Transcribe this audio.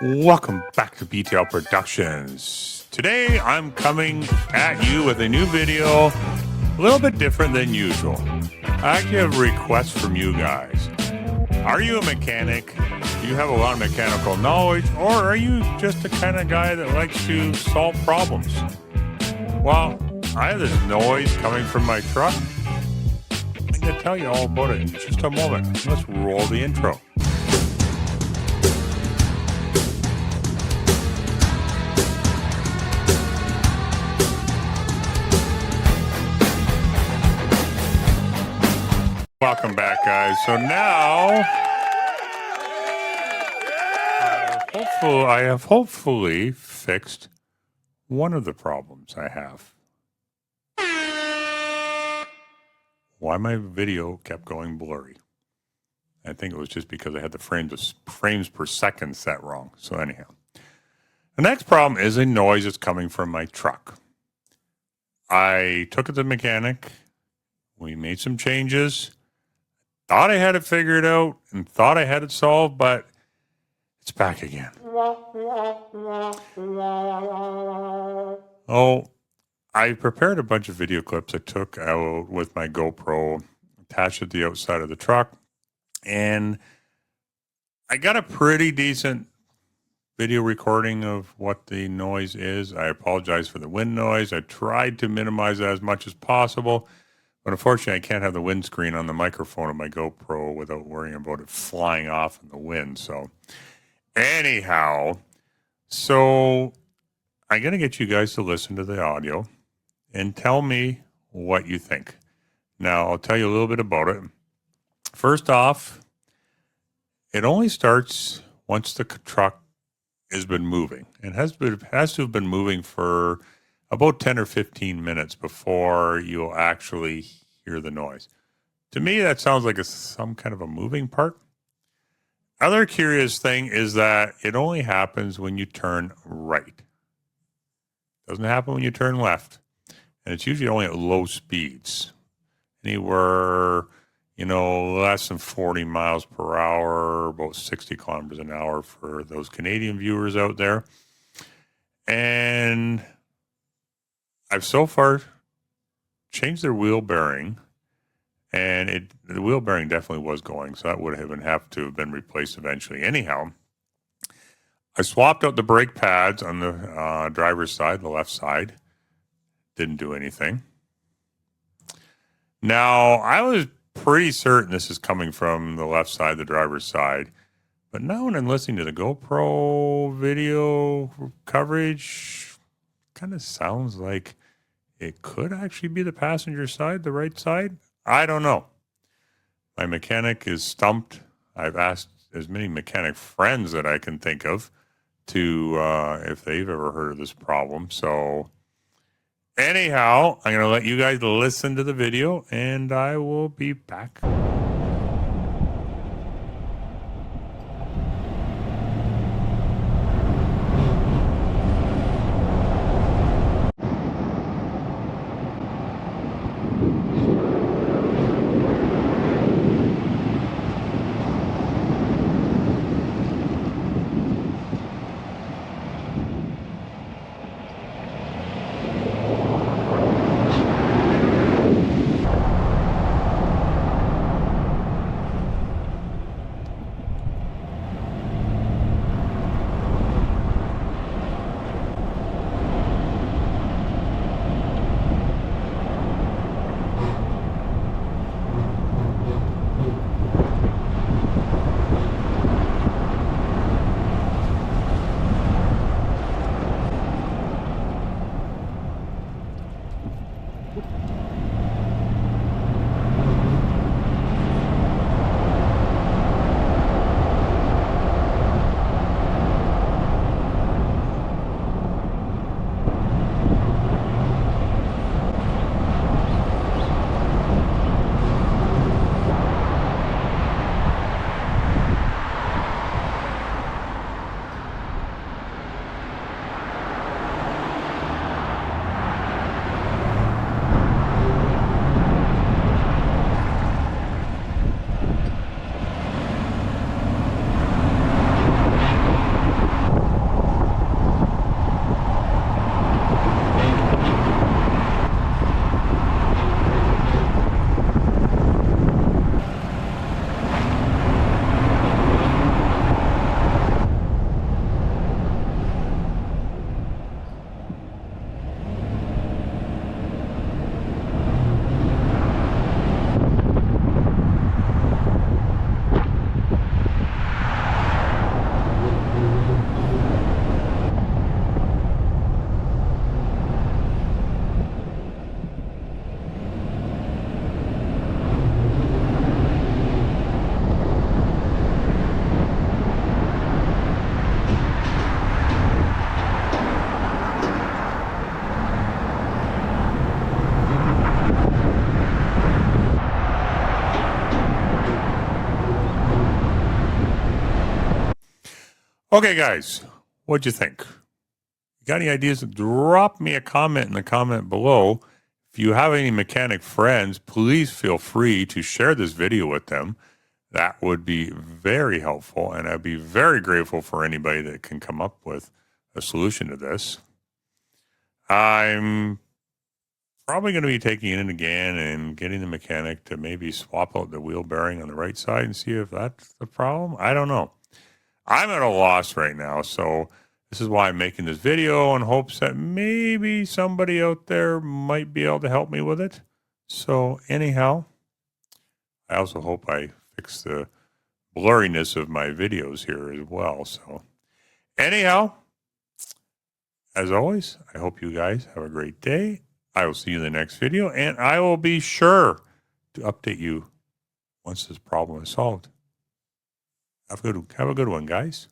Welcome back to BTL Productions. Today I'm coming at you with a new video, a little bit different than usual. I actually have requests from you guys. Are you a mechanic? Do you have a lot of mechanical knowledge? Or are you just the kind of guy that likes to solve problems? Well, I have this noise coming from my truck. I'm going to tell you all about it in just a moment. Let's roll the intro. Welcome back, guys. So now, I have hopefully fixed one of the problems I have. Why my video kept going blurry. I think it was just because I had the frames per second set wrong. So anyhow, the next problem is a noise that's coming from my truck. I took it to the mechanic. We made some changes. Thought I had it figured out and thought I had it solved, but it's back again. Oh, I prepared a bunch of video clips I took out with my GoPro, attached it to the outside of the truck, and I got a pretty decent video recording of what the noise is. I apologize for the wind noise. I tried to minimize that as much as possible. But unfortunately, I can't have the windscreen on the microphone of my GoPro without worrying about it flying off in the wind. So anyhow, I'm going to get you guys to listen to the audio and tell me what you think. Now, I'll tell you a little bit about it. First off, it only starts once the truck has been moving. It has to have been moving for about 10 or 15 minutes before you'll actually hear the noise. To me, that sounds like some kind of a moving part. Other curious thing is that it only happens when you turn right. It doesn't happen when you turn left. And it's usually only at low speeds. Anywhere, less than 40 miles per hour, about 60 kilometers an hour for those Canadian viewers out there. And I've so far changed their wheel bearing, and the wheel bearing definitely was going, so that would have to have been replaced eventually. Anyhow, I swapped out the brake pads on the driver's side, the left side. Didn't do anything. Now, I was pretty certain this is coming from the left side, the driver's side, but now when I'm listening to the GoPro video coverage, kind of sounds like it could actually be the passenger side, the right side. I don't know. My mechanic is stumped. I've asked as many mechanic friends that I can think of to if they've ever heard of this problem. So anyhow, I'm going to let you guys listen to the video and I will be back. Okay, guys, what'd you think? Got any ideas? Drop me a comment in the comment below. If you have any mechanic friends, please feel free to share this video with them. That would be very helpful, and I'd be very grateful for anybody that can come up with a solution to this. I'm probably going to be taking it in again and getting the mechanic to maybe swap out the wheel bearing on the right side and see if that's the problem. I don't know. I'm at a loss right now, so this is why I'm making this video in hopes that maybe somebody out there might be able to help me with it. So anyhow, I also hope I fix the blurriness of my videos here as well. So anyhow, as always, I hope you guys have a great day. I will see you in the next video, and I will be sure to update you once this problem is solved. Have a good one, guys.